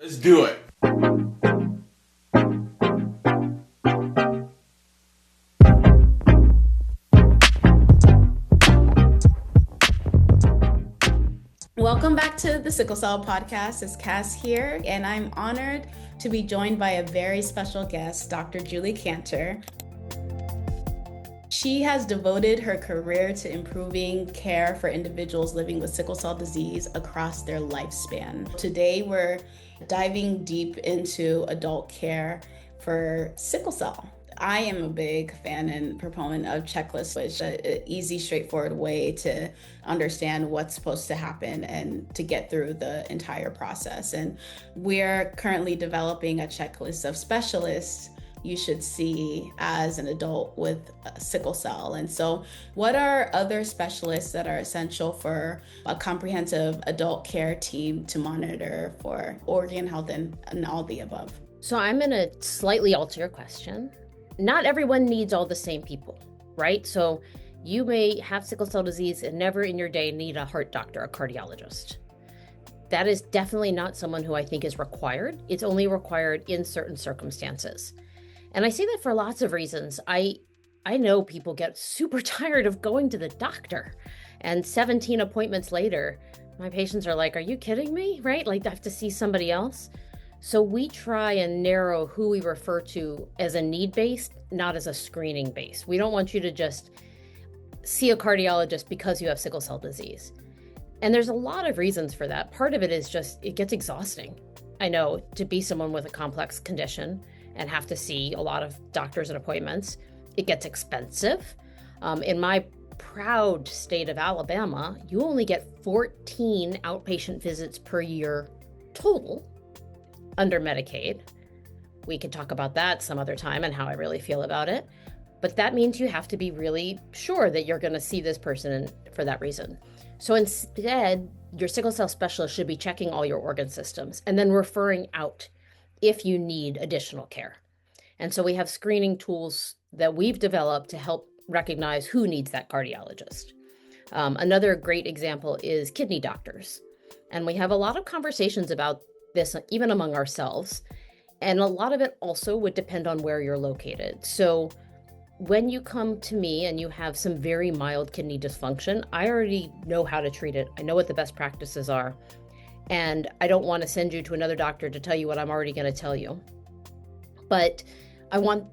Let's do it. Welcome back to the Sickle Cell podcast. It's Cass here, and I'm honored to be joined by a very special guest, Dr. Julie Kanter. She has devoted her career to improving care for individuals living with sickle cell disease across their lifespan. Today, we're diving deep into adult care for sickle cell. I am a big fan and proponent of checklists, which is an easy, straightforward way to understand what's supposed to happen and to get through the entire process. And we're currently developing a checklist of specialists you should see as an adult with sickle cell. And so what are other specialists that are essential for a comprehensive adult care team to monitor for organ health and all the above? So I'm going to slightly alter your question. Not everyone needs all the same people, right? So you may have sickle cell disease and never in your day need a heart doctor, a cardiologist. That is definitely not someone who I think is required. It's only required in certain circumstances. And I say that for lots of reasons. I know people get super tired of going to the doctor, and 17 appointments later, my patients are like, are you kidding me? Right? Like I have to see somebody else. So we try and narrow who we refer to as a need-based, not as a screening base. We don't want you to just see a cardiologist because you have sickle cell disease. And there's a lot of reasons for that. Part of it is just, it gets exhausting. I know, to be someone with a complex condition and have to see a lot of doctors and appointments, it gets expensive. In my proud state of Alabama, you only get 14 outpatient visits per year total under Medicaid. We could talk about that some other time and how I really feel about it. But that means you have to be really sure that you're going to see this person for that reason. So instead, your sickle cell specialist should be checking all your organ systems and then referring out if you need additional care. And so we have screening tools that we've developed to help recognize who needs that cardiologist. Another great example is kidney doctors. And we have a lot of conversations about this even among ourselves. And a lot of it also would depend on where you're located. So when you come to me and you have some very mild kidney dysfunction, I already know how to treat it. I know what the best practices are. And I don't want to send you to another doctor to tell you what I'm already going to tell you. But I want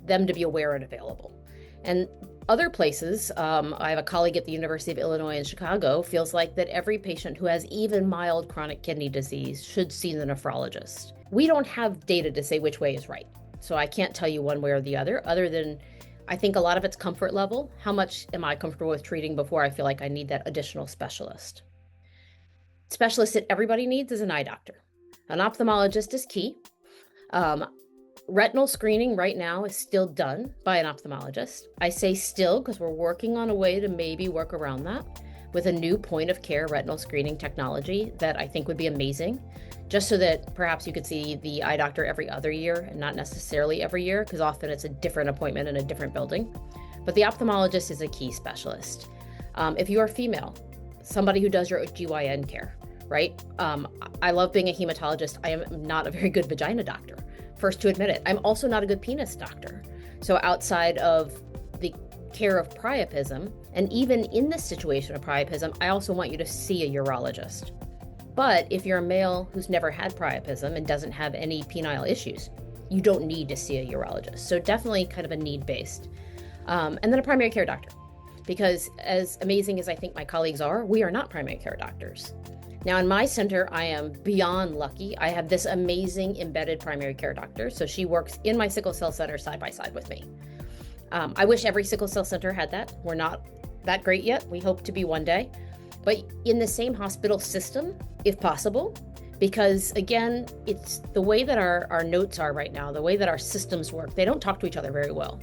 them to be aware and available. And other places, I have a colleague at the University of Illinois in Chicago, feels like that every patient who has even mild chronic kidney disease should see the nephrologist. We don't have data to say which way is right. So I can't tell you one way or the other than I think a lot of it's comfort level. How much am I comfortable with treating before I feel like I need that additional specialist? Specialist that everybody needs is an eye doctor. An ophthalmologist is key. Retinal screening right now is still done by an ophthalmologist. I say still because we're working on a way to maybe work around that with a new point of care retinal screening technology that I think would be amazing, just so that perhaps you could see the eye doctor every other year and not necessarily every year, because often it's a different appointment in a different building. But the ophthalmologist is a key specialist. If you are female, somebody who does your GYN care, right? I love being a hematologist. I am not a very good vagina doctor. First to admit it. I'm also not a good penis doctor. So outside of the care of priapism, and even in this situation of priapism, I also want you to see a urologist. But if you're a male who's never had priapism and doesn't have any penile issues, you don't need to see a urologist. So definitely kind of a need-based. And then a primary care doctor. Because as amazing as I think my colleagues are, we are not primary care doctors. Now in my center, I am beyond lucky. I have this amazing embedded primary care doctor. So she works in my sickle cell center side by side with me. I wish every sickle cell center had that. We're not that great yet. We hope to be one day. But in the same hospital system, if possible, because again, it's the way that our notes are right now, the way that our systems work, they don't talk to each other very well.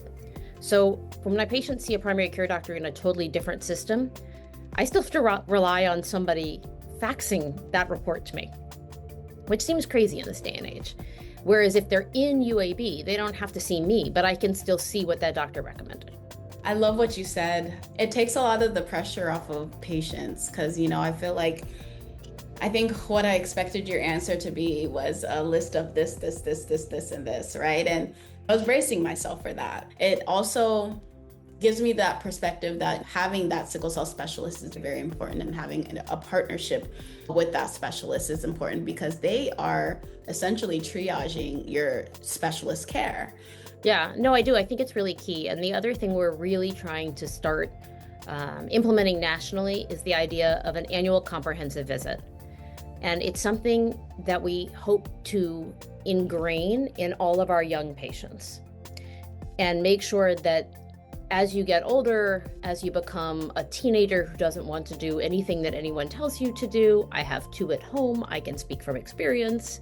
So when my patients see a primary care doctor in a totally different system, I still have to rely on somebody faxing that report to me, which seems crazy in this day and age. Whereas if they're in UAB, they don't have to see me, but I can still see what that doctor recommended. I love what you said. It takes a lot of the pressure off of patients because, I feel like I think what I expected your answer to be was a list of this, and this, right? And I was bracing myself for that. It also gives me that perspective that having that sickle cell specialist is very important, and having a partnership with that specialist is important because they are essentially triaging your specialist care. Yeah, no, I do. I think it's really key. And the other thing we're really trying to start implementing nationally is the idea of an annual comprehensive visit. And it's something that we hope to ingrain in all of our young patients and make sure that as you get older, as you become a teenager who doesn't want to do anything that anyone tells you to do, I have two at home, I can speak from experience.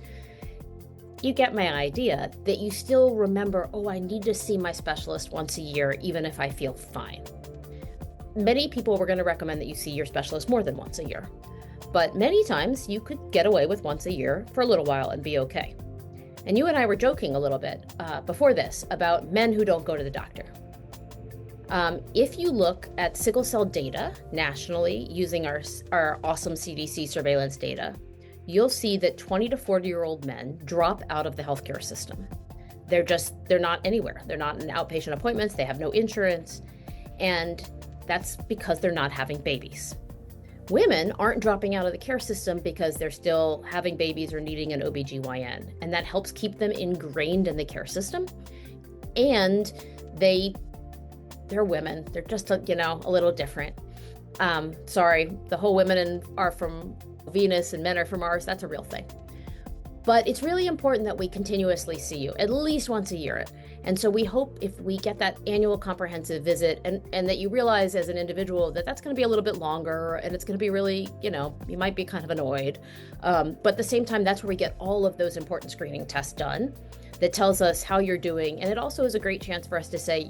You get my idea, that you still remember, oh, I need to see my specialist once a year, even if I feel fine. Many people were going to recommend that you see your specialist more than once a year. But many times you could get away with once a year for a little while and be okay. And you and I were joking a little bit before this about men who don't go to the doctor. If you look at sickle cell data nationally using our awesome CDC surveillance data, you'll see that 20 to 40-year-old men drop out of the healthcare system. They're not anywhere. They're not in outpatient appointments. They have no insurance. And that's because they're not having babies. Women aren't dropping out of the care system because they're still having babies or needing an OBGYN. And that helps keep them ingrained in the care system. And they're women. They're just, a little different. Sorry, the whole women are from Venus and men are from Mars. That's a real thing. But it's really important that we continuously see you at least once a year. And so we hope if we get that annual comprehensive visit and that you realize as an individual that that's going to be a little bit longer and it's going to be really, you might be kind of annoyed. But at the same time, that's where we get all of those important screening tests done that tells us how you're doing. And it also is a great chance for us to say,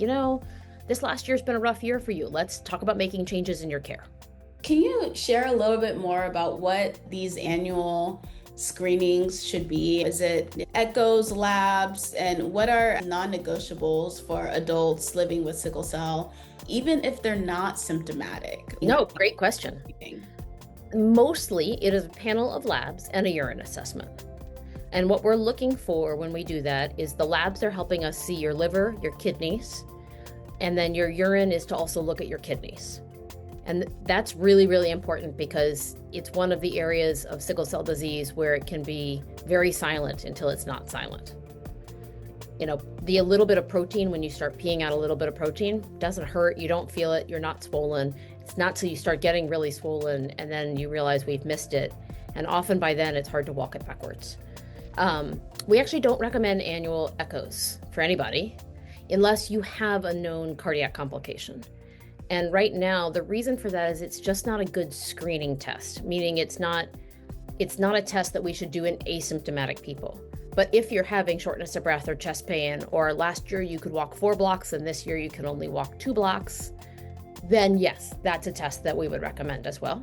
this last year's been a rough year for you. Let's talk about making changes in your care. Can you share a little bit more about what these annual screenings should be? Is it echoes, labs, and what are non-negotiables for adults living with sickle cell, even if they're not symptomatic? No, great question. Mostly it is a panel of labs and a urine assessment. And what we're looking for when we do that is the labs are helping us see your liver, your kidneys, and then your urine is to also look at your kidneys. And that's really, really important because it's one of the areas of sickle cell disease where it can be very silent until it's not silent. The a little bit of protein, when you start peeing out a little bit of protein, doesn't hurt, you don't feel it, you're not swollen. It's not till you start getting really swollen and then you realize we've missed it. And often by then it's hard to walk it backwards. We actually don't recommend annual echoes for anybody unless you have a known cardiac complication. And right now, the reason for that is it's just not a good screening test, meaning it's not a test that we should do in asymptomatic people. But if you're having shortness of breath or chest pain, or last year you could walk 4 blocks and this year you can only walk 2 blocks, then yes, that's a test that we would recommend as well.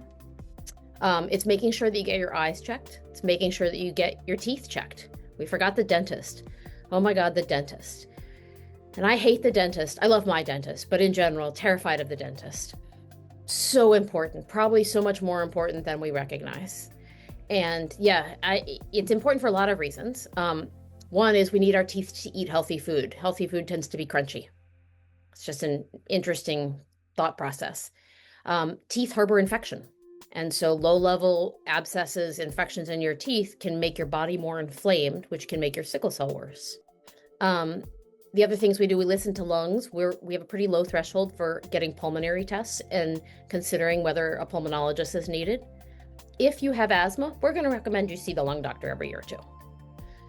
It's making sure that you get your eyes checked. It's making sure that you get your teeth checked. We forgot the dentist. Oh my God, the dentist. And I hate the dentist. I love my dentist, but in general, terrified of the dentist. So important, probably so much more important than we recognize. And yeah, it's important for a lot of reasons. One is we need our teeth to eat healthy food. Healthy food tends to be crunchy. It's just an interesting thought process. Teeth harbor infection. And so low-level abscesses, infections in your teeth can make your body more inflamed, which can make your sickle cell worse. The other things we do, we listen to lungs. We have a pretty low threshold for getting pulmonary tests and considering whether a pulmonologist is needed. If you have asthma, we're going to recommend you see the lung doctor every year or two.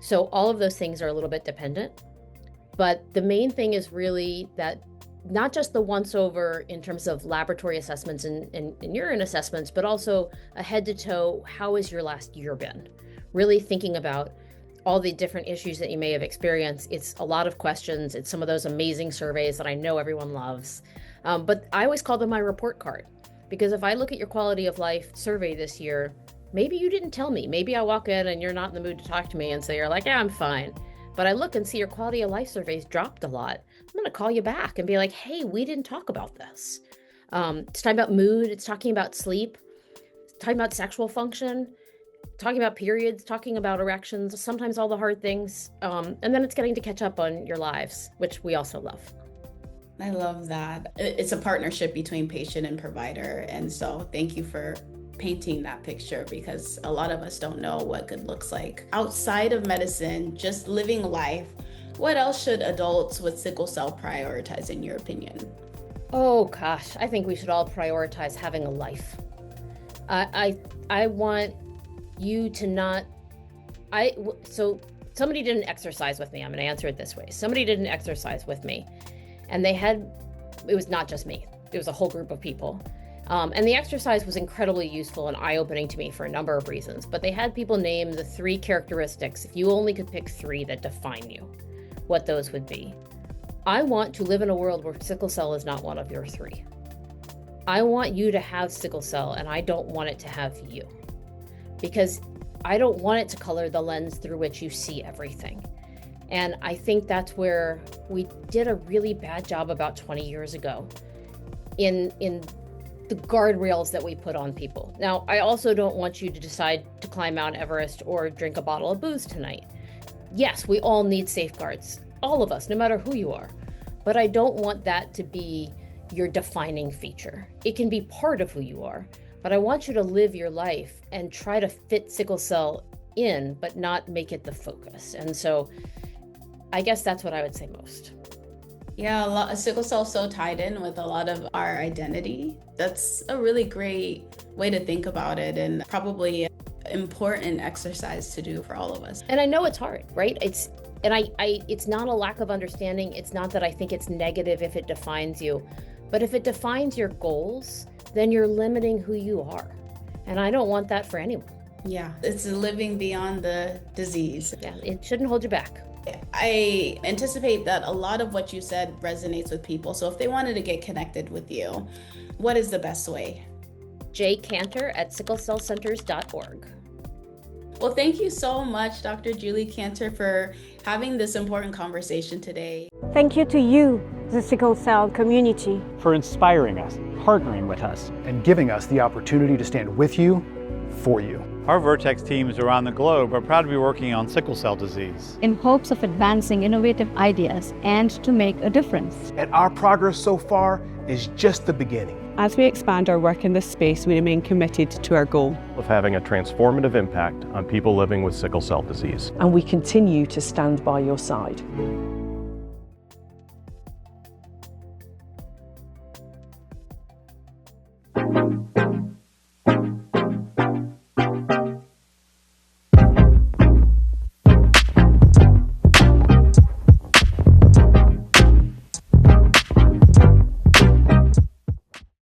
So all of those things are a little bit dependent. But the main thing is really that not just the once over in terms of laboratory assessments and urine assessments, but also a head to toe, how has your last year been? Really thinking about all the different issues that you may have experienced. It's a lot of questions. It's some of those amazing surveys that I know everyone loves. But I always call them my report card, because if I look at your quality of life survey this year, maybe you didn't tell me. Maybe I walk in and you're not in the mood to talk to me and say, you're like, yeah, I'm fine. But I look and see your quality of life surveys dropped a lot. I'm going to call you back and be like, hey, we didn't talk about this. It's talking about mood. It's talking about sleep. It's talking about sexual function. talking about periods, talking about erections, sometimes all the hard things. And then it's getting to catch up on your lives, which we also love. I love that. It's a partnership between patient and provider. And so thank you for painting that picture, because a lot of us don't know what good looks like. Outside of medicine, just living life, what else should adults with sickle cell prioritize in your opinion? Oh gosh, I think we should all prioritize having a life. I want you to not, so somebody did an exercise with me. I'm going to answer it this way. Somebody did an exercise with me, and it was not just me. It was a whole group of people. And the exercise was incredibly useful and eye-opening to me for a number of reasons. But they had people name the 3 characteristics, if you only could pick 3 that define you, what those would be. I want to live in a world where sickle cell is not one of your 3. I want you to have sickle cell, and I don't want it to have you. Because I don't want it to color the lens through which you see everything. And I think that's where we did a really bad job about 20 years ago in the guardrails that we put on people. Now, I also don't want you to decide to climb Mount Everest or drink a bottle of booze tonight. Yes, we all need safeguards, all of us, no matter who you are. But I don't want that to be your defining feature. It can be part of who you are, but I want you to live your life and try to fit sickle cell in, but not make it the focus. And so I guess that's what I would say most. Yeah, sickle cell is so tied in with a lot of our identity. That's a really great way to think about it, and probably an important exercise to do for all of us. And I know it's hard, right? It's not a lack of understanding. It's not that I think it's negative if it defines you, but if it defines your goals, then you're limiting who you are. And I don't want that for anyone. Yeah, it's living beyond the disease. Yeah, it shouldn't hold you back. I anticipate that a lot of what you said resonates with people. So if they wanted to get connected with you, what is the best way? Kanter at sicklecellcenters.org. Well, thank you so much, Dr. Julie Kanter, for having this important conversation today. Thank you to you, the sickle cell community, for inspiring us, partnering with us, and giving us the opportunity to stand with you, for you. Our Vertex teams around the globe are proud to be working on sickle cell disease in hopes of advancing innovative ideas and to make a difference. And our progress so far is just the beginning. As we expand our work in this space, we remain committed to our goal of having a transformative impact on people living with sickle cell disease. And we continue to stand by your side.